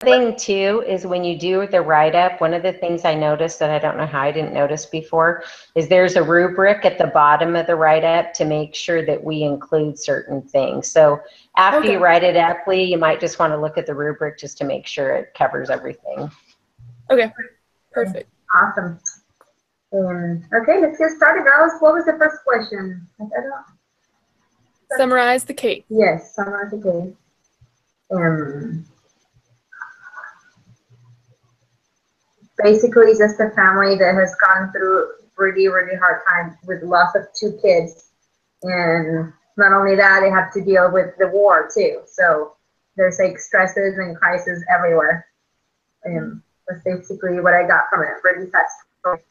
thing too is when you do the write-up, one of the things I noticed that I don't know how I didn't notice before is there's a rubric at the bottom of the write-up to make sure that we include certain things. So after you write it up, Lee, you might just want to look at the rubric just to make sure it covers everything. Okay, perfect. Awesome. Okay, let's get started, girls. What was the first question? Summarize the case. Yes, summarize the case. Basically, it's just a family that has gone through really, really hard time with loss of 2 kids. And not only that, they have to deal with the war too. So there's like stresses and crises everywhere. That's basically what I got from it. Really sad story.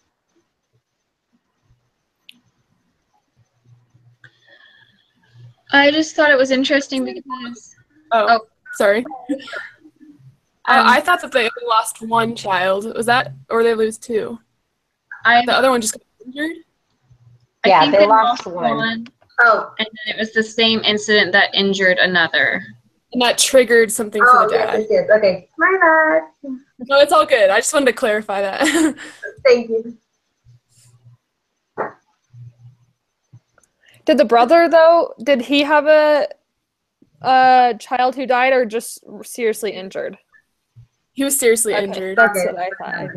I just thought it was interesting because. Oh, sorry. I thought that they only lost 1 child. Was that, or they lose 2? The other one just got injured? Yeah, I think they lost one. Oh. And then it was the same incident that injured another. And that triggered something for the dad. Yes. Okay. My bad. No, it's all good. I just wanted to clarify that. Thank you. Did the brother, though, did he have a child who died or just seriously injured? He was seriously injured. That's what I thought.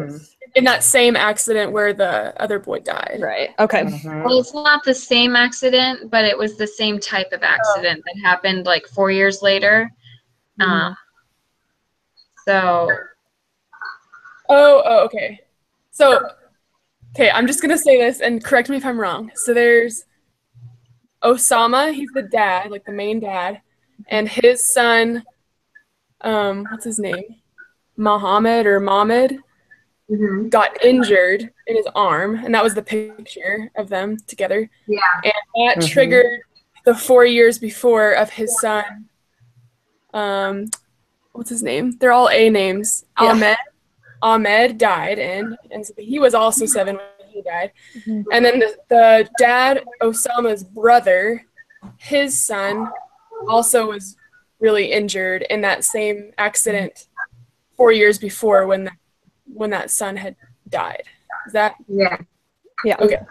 In that same accident where the other boy died. Right. Okay. Well, it's not the same accident, but it was the same type of accident that happened like 4 years later. Okay. So, I'm just going to say this and correct me if I'm wrong. So there's Osama, he's the dad, like the main dad, and his son, what's his name? Mohammed got injured in his arm, and that was the picture of them together. Yeah. And that triggered the 4 years before of his son. What's his name? They're all A names. Yeah. Ahmed died, and so he was also 7 when he died. And then the dad, Osama's brother, his son also was really injured in that same accident 4 years before when that son had died. Is that? Yeah. Yeah. Okay.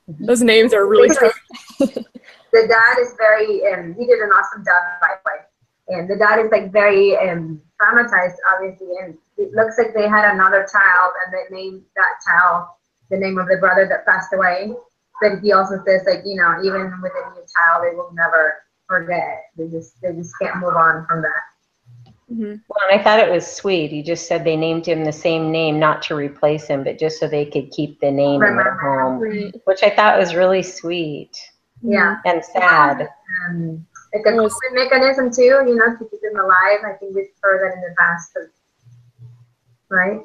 Those names are really tough. The dad is very, he did an awesome job, by the way. And the dad is like very traumatized, obviously. And it looks like they had another child, and they named that child the name of the brother that passed away. But he also says, like, you know, even with a new child, they will never forget. They just can't move on from that. Well, and I thought it was sweet. He just said they named him the same name, not to replace him, but just so they could keep the name in their home, which I thought was really sweet. Yeah. And sad. Like a coping mechanism too, you know, to keep them alive. I think we've heard that in the past, right?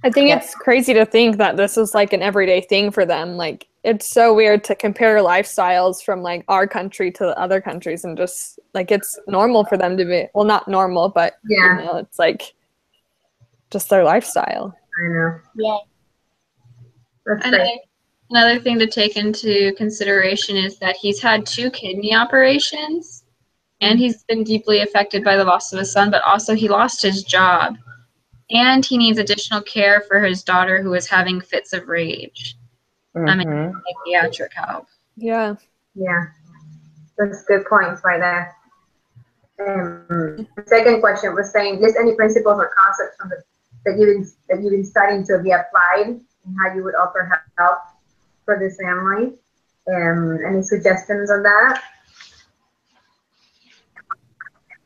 I think it's crazy to think that this is like an everyday thing for them. Like, it's so weird to compare lifestyles from like our country to other countries, and just like it's normal for them to be, well, not normal, but you know, it's like just their lifestyle. I know. Yeah. That's And great. another thing to take into consideration is that he's had 2 kidney operations, and he's been deeply affected by the loss of his son, but also he lost his job, and he needs additional care for his daughter who is having fits of rage. I mean, psychiatric help. Yeah. Yeah. That's good points right there. The second question was saying, list any principles or concepts from that you've been studying to be applied, and how you would offer help for this family. Any suggestions on that?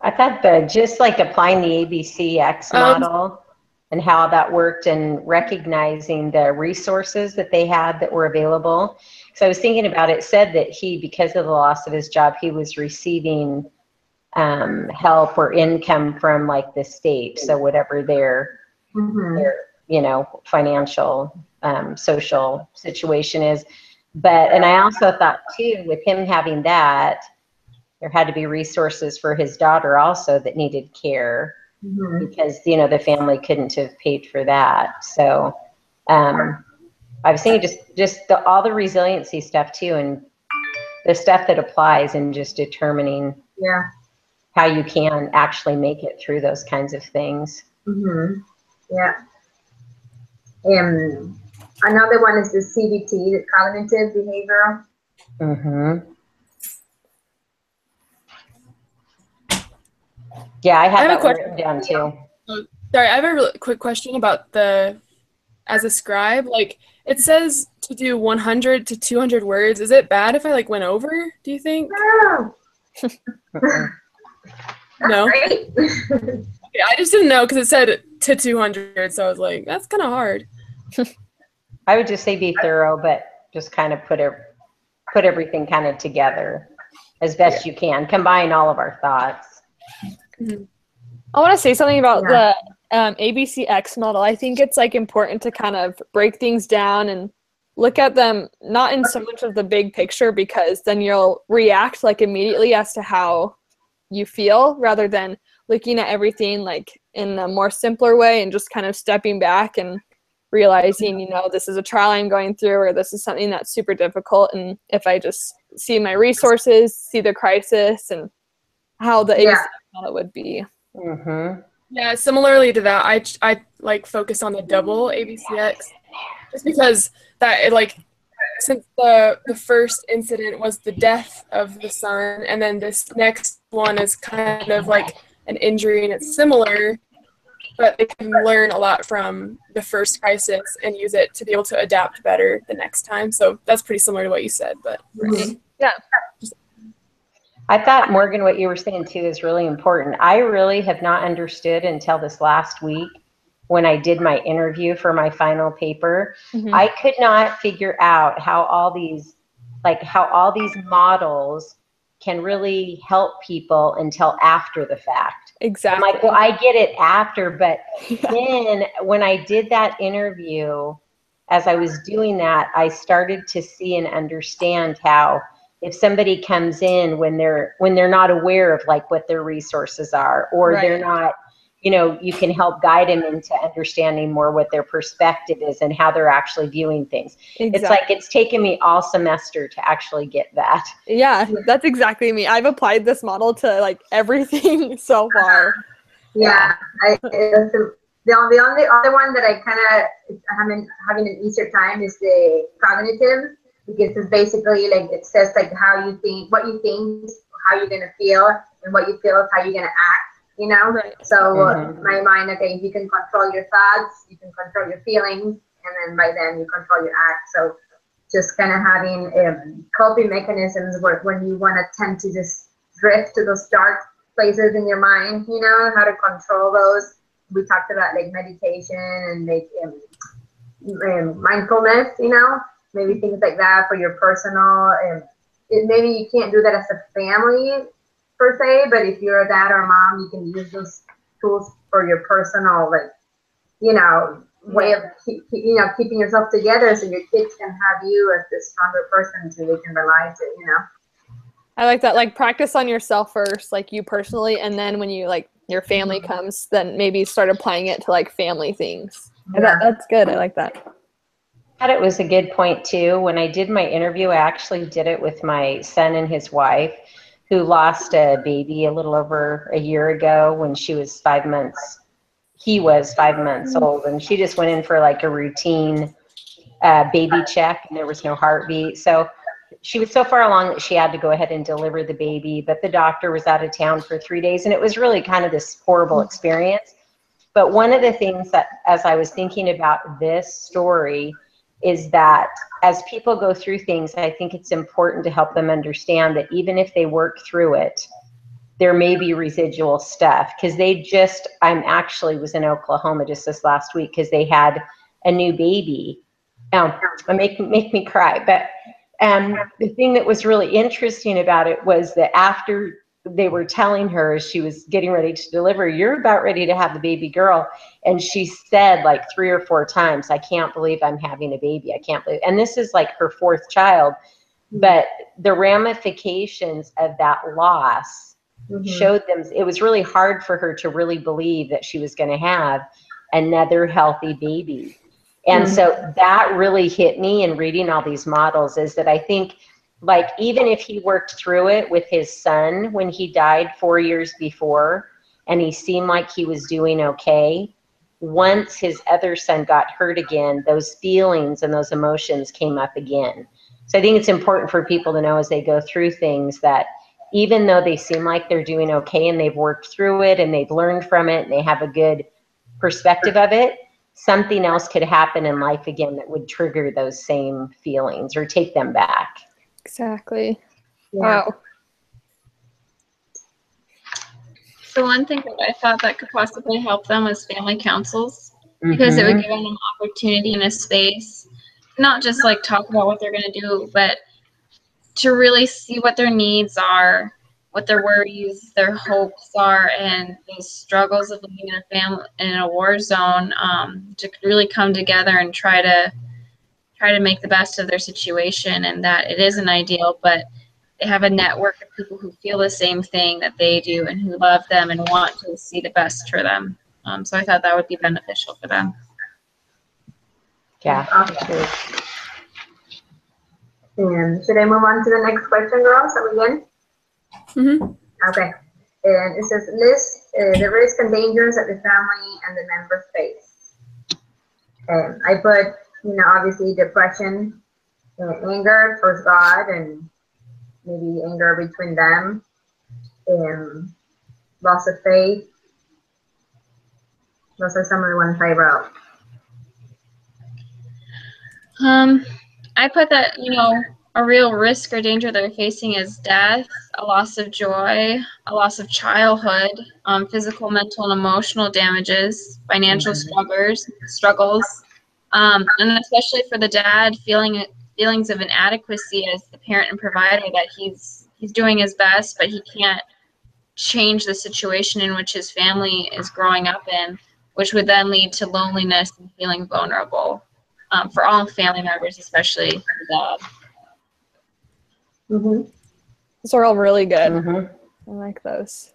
I thought just like applying the ABCX model and how that worked, and recognizing the resources that they had that were available. So I was thinking about it, said that because of the loss of his job, he was receiving help or income from like the state. So whatever their you know, financial, social situation is. And I also thought too, with him having that, there had to be resources for his daughter also that needed care, because, you know, the family couldn't have paid for that. So I was thinking just all the resiliency stuff too, and the stuff that applies, and just determining how you can actually make it through those kinds of things. Yeah. Another one is the CBT, the cognitive behavioral. Yeah, I I had have a that one written down too. Sorry, I have a really quick question about as a scribe. Like, it says to do 100 to 200 words. Is it bad if I like went over, do you think? No. No? Great. Yeah, I just didn't know because it said to 200, so I was like, that's kind of hard. I would just say be thorough, but just kind of put everything kind of together as best you can. Combine all of our thoughts. I want to say something about the ABCX model. I think it's like important to kind of break things down and look at them not in so much of the big picture, because then you'll react like immediately as to how you feel, rather than looking at everything like in a more simpler way and just kind of stepping back and realizing, you know, this is a trial I'm going through, or this is something that's super difficult. And if I just see my resources, see the crisis, and how the ABCX model would be. Yeah, similarly to that, I like focus on the double ABCX, just because since the first incident was the death of the son, and then this next one is kind of like an injury and it's similar, but they can learn a lot from the first crisis and use it to be able to adapt better the next time. So that's pretty similar to what you said, but yeah. I thought, Morgan, what you were saying too is really important. I really have not understood until this last week when I did my interview for my final paper. I could not figure out how all these models can really help people until after the fact. Exactly. I'm like, well, I get it after, but then when I did that interview, as I was doing that, I started to see and understand how if somebody comes in when they're not aware of like what their resources are, or they're not, you know, you can help guide them into understanding more what their perspective is and how they're actually viewing things. It's like it's taken me all semester to actually get that. Yeah, that's exactly me. I've applied this model to like everything so far. Yeah, the only other one that I kind of having an easier time is the cognitive, because it's basically like it says like how you think, what you think, how you're gonna feel, and what you feel is how you're gonna act. You know, so my mind, okay, if you can control your thoughts, you can control your feelings, and then by then you control your act. So just kind of having coping mechanisms when you want to tend to just drift to those dark places in your mind, you know, how to control those. We talked about like meditation and like mindfulness, you know, maybe things like that for your personal. Maybe you can't do that as a family per se, but if you're a dad or a mom, you can use those tools for your personal, like, you know, way of keeping yourself together, so your kids can have you as the stronger person so they can rely to, you know. I like that. Like, practice on yourself first, like you personally, and then when you like your family comes, then maybe start applying it to like family things. That's good. I like that. I thought it was a good point too. When I did my interview, I actually did it with my son and his wife, who lost a baby a little over a year ago when she was 5 months. He was 5 months old, and she just went in for like a routine baby check, and there was no heartbeat. So she was so far along that she had to go ahead and deliver the baby, but the doctor was out of town for 3 days, and it was really kind of this horrible experience. But one of the things that, as I was thinking about this story, is that as people go through things, I think it's important to help them understand that even if they work through it, there may be residual stuff. Because I actually was in Oklahoma just this last week because they had a new baby. Make me cry. But the thing that was really interesting about it was that after they were telling her as she was getting ready to deliver, you're about ready to have the baby girl. And she said like 3 or 4 times, I can't believe I'm having a baby. I can't believe. And this is like her 4th child. But the ramifications of that loss showed them, it was really hard for her to really believe that she was going to have another healthy baby. And so that really hit me in reading all these models, is that I think like even if he worked through it with his son when he died 4 years before, and he seemed like he was doing okay, once his other son got hurt again, those feelings and those emotions came up again. So I think it's important for people to know as they go through things that even though they seem like they're doing okay and they've worked through it and they've learned from it and they have a good perspective of it, something else could happen in life again that would trigger those same feelings or take them back. Exactly. Yeah. Wow. So one thing that I thought that could possibly help them was family councils, because it would give them an opportunity and a space, not just like talk about what they're going to do, but to really see what their needs are, what their worries, their hopes are, and the struggles of living in a family in a war zone, to really come together and try to make the best of their situation, and that it isn't ideal, but they have a network of people who feel the same thing that they do and who love them and want to see the best for them. So I thought that would be beneficial for them. Yeah. Okay. And should I move on to the next question, girls? Are we good? Mm-hmm. Okay. And it says, list the risks and dangers that the family and the members face. I put, obviously depression, anger towards God, and maybe anger between them, loss of faith. Those are some of the ones I wrote. I put that, a real risk or danger they're facing is death, a loss of joy, a loss of childhood, physical, mental, and emotional damages, financial struggles, and especially for the dad, feelings of inadequacy as the parent and provider, that he's doing his best, but he can't change the situation in which his family is growing up in, which would then lead to loneliness and feeling vulnerable, for all family members, especially the dad. Mm-hmm. Those are all really good. Mm-hmm. I like those.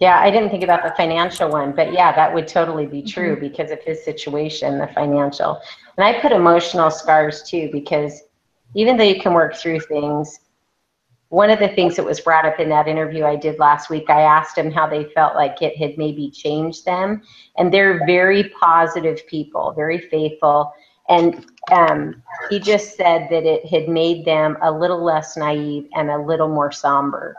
Yeah, I didn't think about the financial one, but yeah, that would totally be true because of his situation, the financial. And I put emotional scars too, because even though you can work through things, one of the things that was brought up in that interview I did last week, I asked them how they felt like it had maybe changed them. And they're very positive people, very faithful. And he just said that it had made them a little less naive and a little more somber.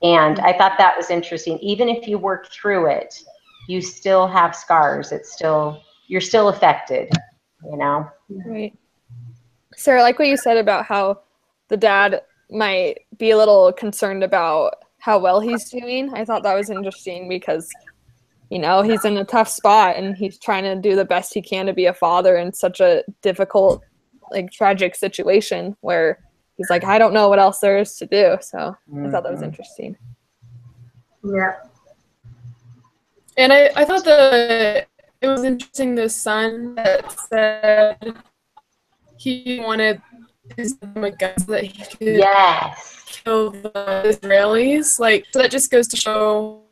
And I thought that was interesting. Even if you work through it, you still have scars. You're still affected, Right. Sarah, I like what you said about how the dad might be a little concerned about how well he's doing. I thought that was interesting because, he's in a tough spot and he's trying to do the best he can to be a father in such a difficult, tragic situation where he's like, I don't know what else there is to do. So I thought that was interesting. Yeah. And I thought it was interesting, the son that said he wanted his guns so that he could kill the Israelis. So that just goes to show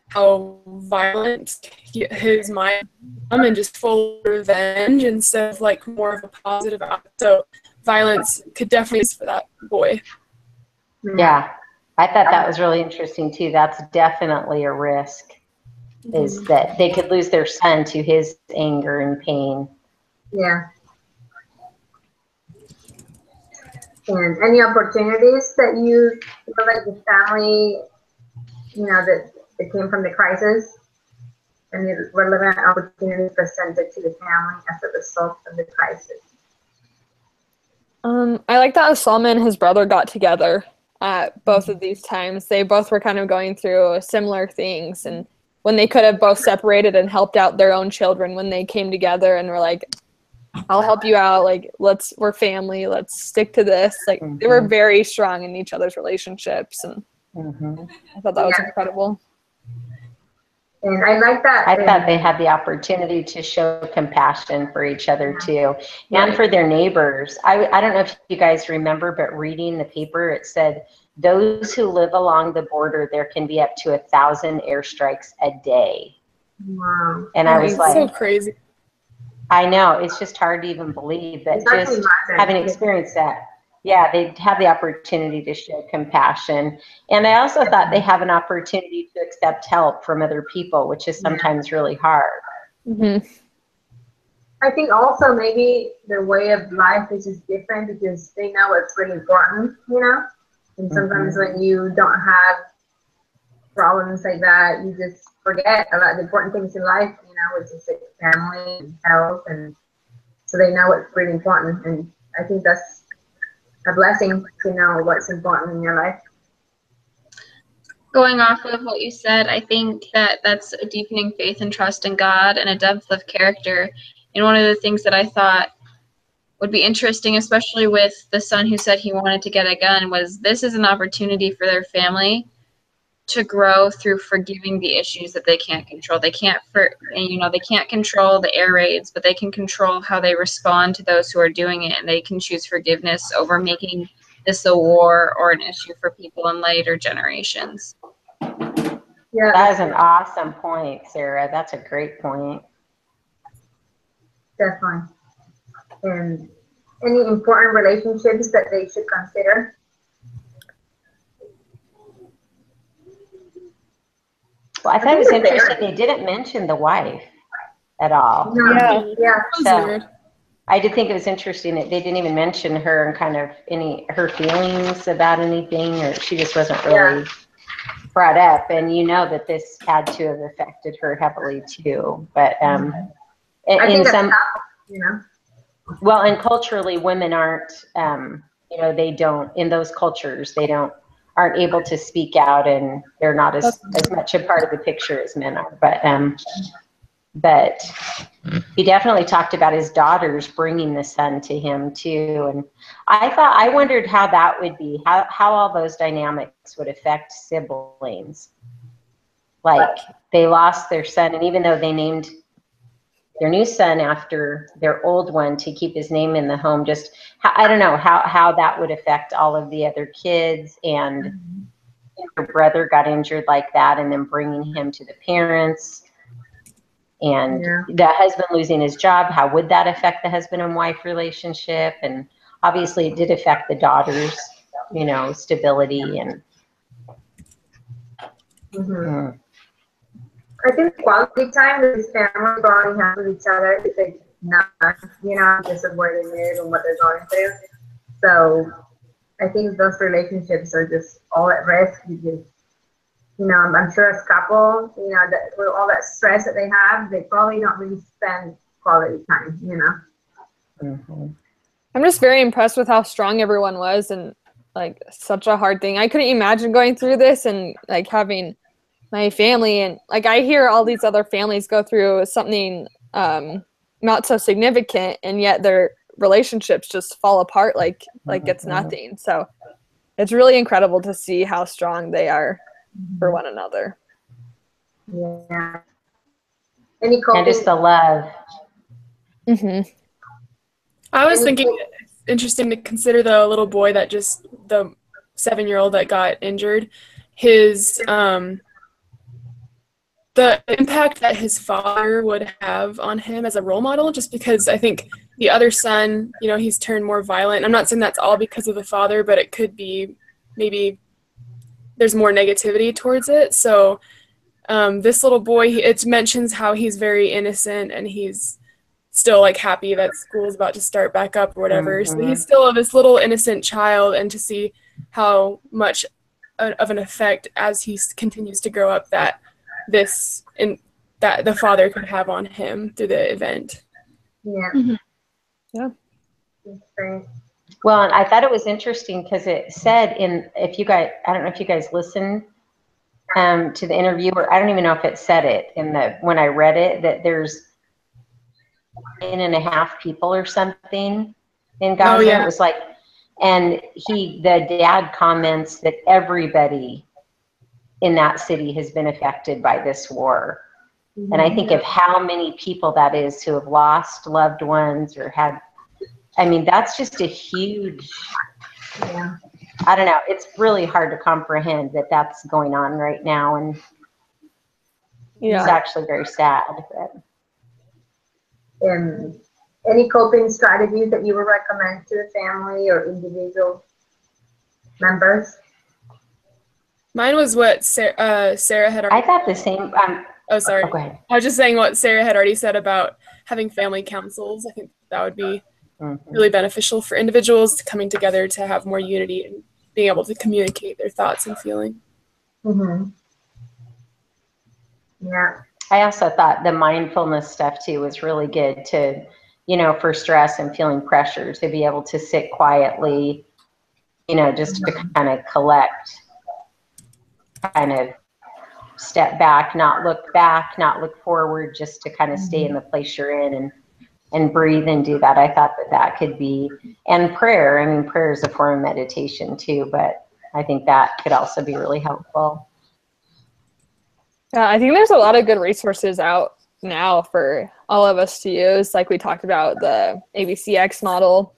how violent his mind and just full of revenge instead of more of a positive act. So violence could definitely be for that boy. Yeah, I thought that was really interesting too. That's definitely a risk, is that they could lose their son to his anger and pain. Yeah. And any opportunities that you feel like the family, that came from the crisis, and the relevant opportunities presented to the family as a result of the crisis? I like that Osama and his brother got together at both of these times. They both were kind of going through similar things, and when they could have both separated and helped out their own children, when they came together and were like, I'll help you out, we're family, let's stick to this. They were very strong in each other's relationships, and I thought that was incredible. And I like that. I thought they had the opportunity to show compassion for each other too, and for their neighbors. I don't know if you guys remember, but reading the paper, it said those who live along the border, there can be up to 1,000 airstrikes a day. Wow. And I was like, so crazy. I know, it's just hard to even believe that, just having experienced that. yeah, they have the opportunity to show compassion. And I also thought they have an opportunity to accept help from other people, which is sometimes really hard. Mm-hmm. I think also maybe their way of life is just different because they know what's really important, you know? And sometimes when you don't have problems like that, you just forget about the important things in life, you know, which is like family and health. And so they know what's really important. And I think that's a blessing to know what's important in your life. Going off of what you said, I think that that's a deepening faith and trust in God and a depth of character. And one of the things that I thought would be interesting, especially with the son who said he wanted to get a gun, was this is an opportunity for their family to grow through forgiving the issues that they can't control. They can't, they can't control the air raids, but they can control how they respond to those who are doing it, and they can choose forgiveness over making this a war or an issue for people in later generations. Yeah, That is an awesome point, Sarah. That's a great point. definitely. And any important relationships that they should consider? Well, I thought it was interesting they didn't mention the wife at all. No. Yeah. So I did think it was interesting that they didn't even mention her and kind of her feelings about anything, or she just wasn't really brought up. And you know that this had to have affected her heavily too. But in some, you know. Well, and culturally, women aren't, they don't, in those cultures, aren't able to speak out, and they're not as much a part of the picture as men are. But he definitely talked about his daughters bringing the son to him too. And I wondered how that would be, how all those dynamics would affect siblings. Like they lost their son, and even though they named their new son after their old one to keep his name in the home, just I don't know how that would affect all of the other kids. And her brother got injured like that, and then bringing him to the parents, and the husband losing his job, how would that affect the husband and wife relationship? And obviously it did affect the daughters, stability. And I think quality time with his family, bonding time with each other is like not, just avoiding it and what they're going through. So I think those relationships are just all at risk because, I'm sure as couple, that with all that stress that they have, they probably don't really spend quality time, I'm just very impressed with how strong everyone was, and like such a hard thing. I couldn't imagine going through this and like having my family, and like I hear all these other families go through something not so significant, and yet their relationships just fall apart like it's nothing. So it's really incredible to see how strong they are for one another. Yeah. And just the love. I was thinking it's interesting to consider the little boy the 7-year-old that got injured, his the impact that his father would have on him as a role model, just because I think the other son, he's turned more violent. I'm not saying that's all because of the father, but it could be maybe there's more negativity towards it. So this little boy, it mentions how he's very innocent and he's still like happy that school's about to start back up or whatever. So he's still this little innocent child, and to see how much of an effect as he continues to grow up that the father could have on him through the event. Yeah. Yeah. That's great. Well, and I thought it was interesting because it said I don't know if you guys listened to the interview, or I don't even know if it said it when I read it, that there's 1.5 people or something in Gaza. Oh, yeah. It was like, and the dad comments that everybody in that city has been affected by this war. And I think of how many people that is who have lost loved ones or that's just a huge, I don't know. It's really hard to comprehend that that's going on right now. And it's actually very sad. And Any coping strategies that you would recommend to the family or individual members? Mine was what Sarah had already. I thought the same. Oh, sorry. Go ahead. I was just saying what Sarah had already said about having family councils. I think that would be really beneficial for individuals coming together to have more unity and being able to communicate their thoughts and feelings. Mm-hmm. Yeah. I also thought the mindfulness stuff too was really good to, you know, for stress and feeling pressure, to be able to sit quietly, you know, just to kind of collect, kind of step back, not look forward, just to kind of stay in the place you're in and breathe and do that. I thought that could be, and prayer. I mean, prayer is a form of meditation too, but I think that could also be really helpful. Yeah, I think there's a lot of good resources out now for all of us to use. Like we talked about the ABCX model.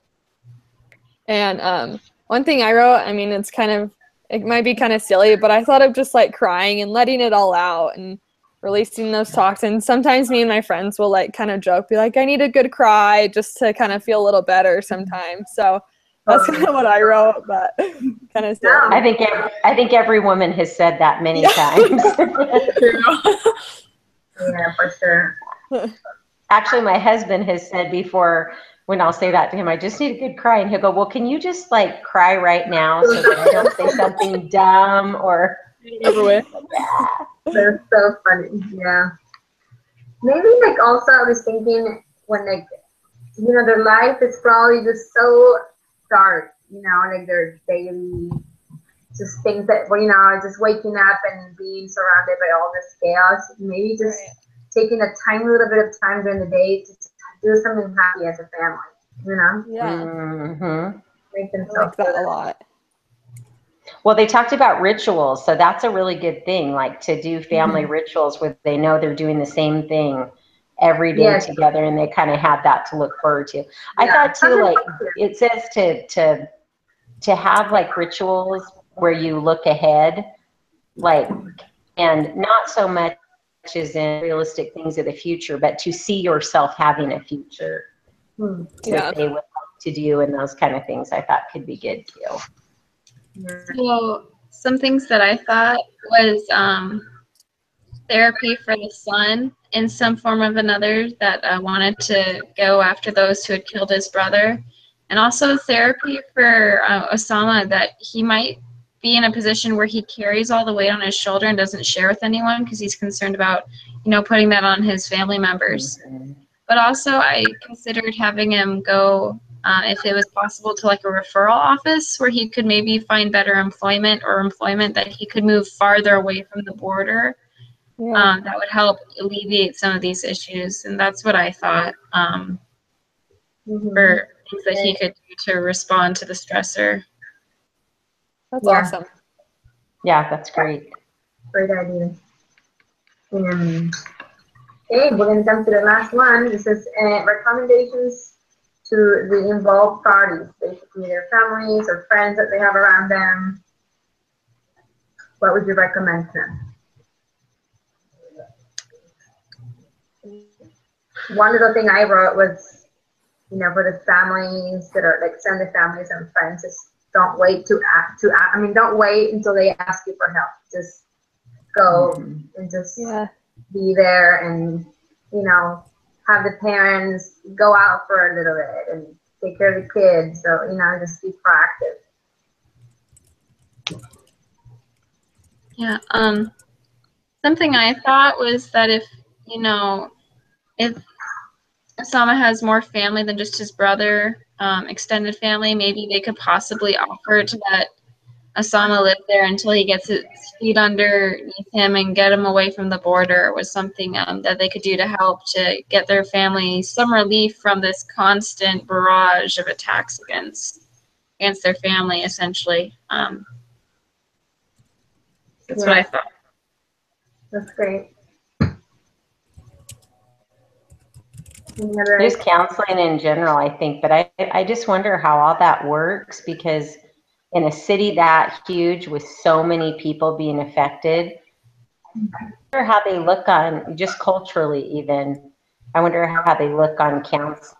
And one thing I wrote, I mean, it might be kind of silly, but I thought of just like crying and letting it all out and releasing those toxins. Sometimes me and my friends will like kind of joke, be like, I need a good cry just to kind of feel a little better sometimes. So that's kind of what I wrote, but kind of silly. I think every woman has said that many times. Yeah, for sure. Actually, my husband has said before, when I'll say that to him, I just need a good cry, and he'll go, well, can you just like cry right now so that I don't say something dumb or over with? Yeah. That's so funny. Yeah. Maybe like also I was thinking when like, you know, their life is probably just so dark, you know, like their daily just things that, well, you know, just waking up and being surrounded by all this chaos. Maybe just taking a tiny little bit of time during the day to do something happy as a family, you know? Yeah. Mm-hmm. Make I themselves like that feel a lot. Well, they talked about rituals, so that's a really good thing, like to do family rituals where they know they're doing the same thing every day together, and they kind of have that to look forward to. I thought too, like it says to have like rituals where you look ahead, like, and not so much as in realistic things of the future, but to see yourself having a future that they would like to do, and those kind of things I thought could be good too. Well, some things that I thought was therapy for the son in some form of another that wanted to go after those who had killed his brother. And also therapy for Osama, that he might be in a position where he carries all the weight on his shoulder and doesn't share with anyone because he's concerned about, you know, putting that on his family members. But also I considered having him go, if it was possible, to like a referral office where he could maybe find better employment, or employment that he could move farther away from the border. That would help alleviate some of these issues. And that's what I thought for things that he could do to respond to the stressor. That's awesome. Yeah, that's great. Great idea. Okay, we're going to jump to the last one. This is recommendations to the involved parties, basically their families or friends that they have around them. What would you recommend to them? One little thing I wrote was, you know, for the families that are like extended families and friends, just don't wait don't wait until they ask you for help. Just go and just be there, and, you know, have the parents go out for a little bit and take care of the kids. So, you know, just be proactive. Yeah. Something I thought was that if Osama has more family than just his brother, extended family, maybe they could possibly offer to let Osama live there until he gets his feet underneath him and get him away from the border, was something that they could do to help to get their family some relief from this constant barrage of attacks against their family, essentially. That's what I thought. That's great. Just counseling in general, I think, but I just wonder how all that works, because in a city that huge with so many people being affected, I wonder how they look on, just culturally even, I wonder how they look on counseling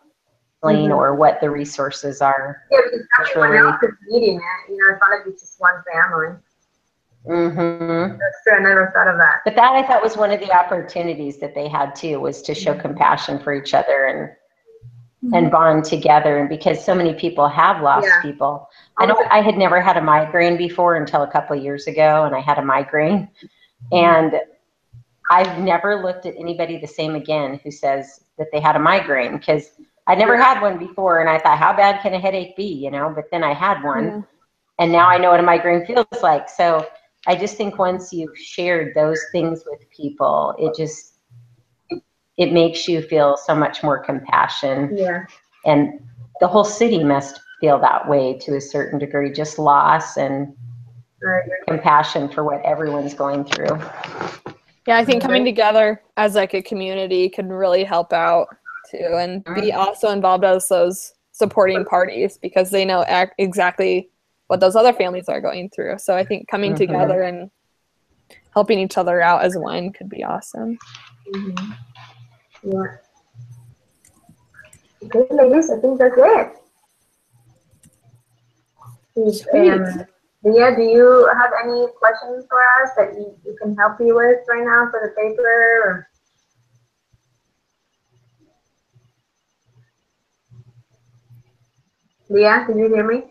counseling or what the resources are. Yeah, because It's everyone really- else is needing it. You know, it's not like it's just one family. Mm-hmm. That's true. I never thought of that. But that I thought was one of the opportunities that they had too, was to show compassion for each other and bond together. And because so many people have lost Yeah. people. I know I had never had a migraine before until a couple of years ago, and I had a migraine. And I've never looked at anybody the same again who says that they had a migraine, because I never had one before, and I thought, how bad can a headache be, you know? But then I had one, Yeah. and now I know what a migraine feels like. So I just think once you've shared those things with people, it makes you feel so much more compassion. Yeah. And the whole city must feel that way to a certain degree, just loss and Right. compassion for what everyone's going through. Yeah, I think coming together as like a community can really help out too, and be also involved as those supporting parties, because they know exactly what those other families are going through. So I think coming together and helping each other out as one could be awesome. Yeah. Okay, ladies, I think that's it. Leah, do you have any questions for us that you can help you with right now for the paper? Or? Leah, can you hear me?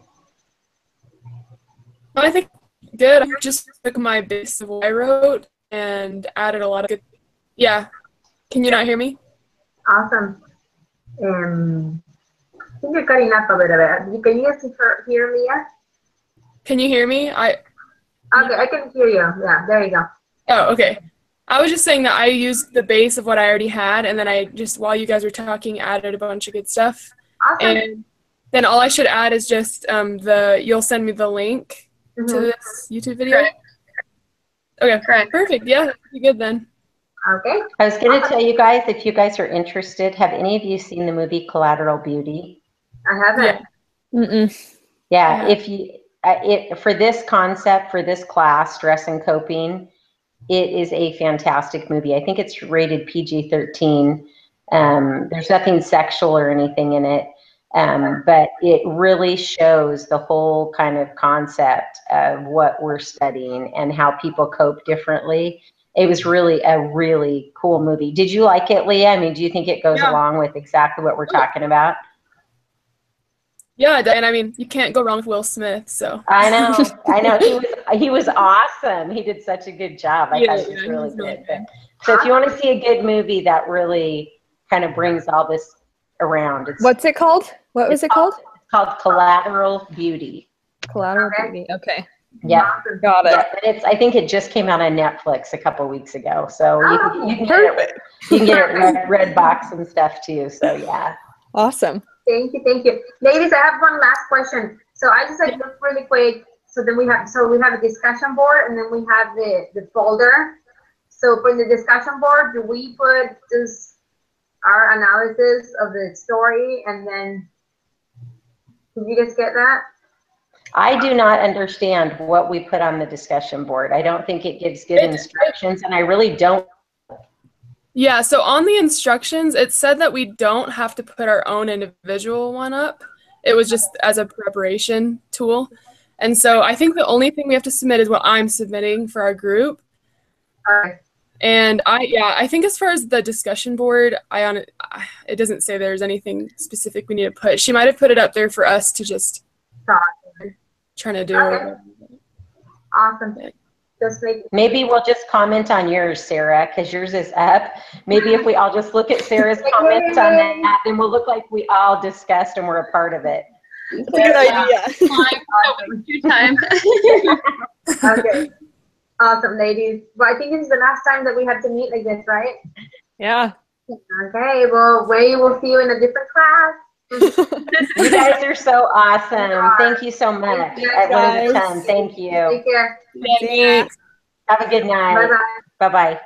I think good. I just took my base of what I wrote and added a lot of good. Yeah. Can you not hear me? Awesome. I think you're cutting up a little bit. Can you just hear Leah? Can you hear me? Okay, I can hear you. Yeah, there you go. Oh, okay. I was just saying that I used the base of what I already had, and then I just, while you guys were talking, added a bunch of good stuff. Awesome. And then all I should add is just you'll send me the link to this YouTube video? Correct. Okay, Correct. perfect. Yeah, that'd be good then. Okay. I was going to tell you guys, if you guys are interested, have any of you seen the movie Collateral Beauty? I haven't. Yeah. Yeah, if you, for this concept, for this class, Stress and Coping, it is a fantastic movie. I think it's rated PG-13. There's nothing sexual or anything in it, but it really shows the whole kind of concept of what we're studying and how people cope differently. It was really a really cool movie. Did you like it, Leah? I mean, do you think it goes along with exactly what we're talking about? Yeah, and I mean, you can't go wrong with Will Smith, so. I know. He was awesome. He did such a good job. I thought it was really good. So if you want to see a good movie that really kind of brings all this around, What's it called? What was it called? It's called Collateral Beauty. Collateral Beauty. Okay. Yeah, Got it. yeah. I think it just came out on Netflix a couple weeks ago, so you can Perfect. get it red box and stuff too. So yeah. Awesome. Thank you, thank you. Ladies, I have one last question. So I just like look really quick. So then we have a discussion board, and then we have the folder. So for the discussion board, do we put just our analysis of the story, and then did you guys get that? I do not understand what we put on the discussion board. I don't think it gives good instructions, and I really don't. Yeah, so on the instructions, it said that we don't have to put our own individual one up. It was just as a preparation tool. And so I think the only thing we have to submit is what I'm submitting for our group. And I think as far as the discussion board, it doesn't say there's anything specific we need to put. She might have put it up there for us to just trying to do. Okay. Awesome. Maybe we'll just comment on yours, Sarah, because yours is up. Maybe if we all just look at Sarah's comments on that, then we'll look like we all discussed and we're a part of it. That's a good idea. Time. Okay. Awesome, ladies. Well, I think this is the last time that we have to meet like this, right? Yeah. Okay. Well, we will see you in a different class. You guys are so awesome. Thank you so much. I learned a ton. Thank you. Take care. Thanks. Have a good night. Bye-bye. Bye-bye.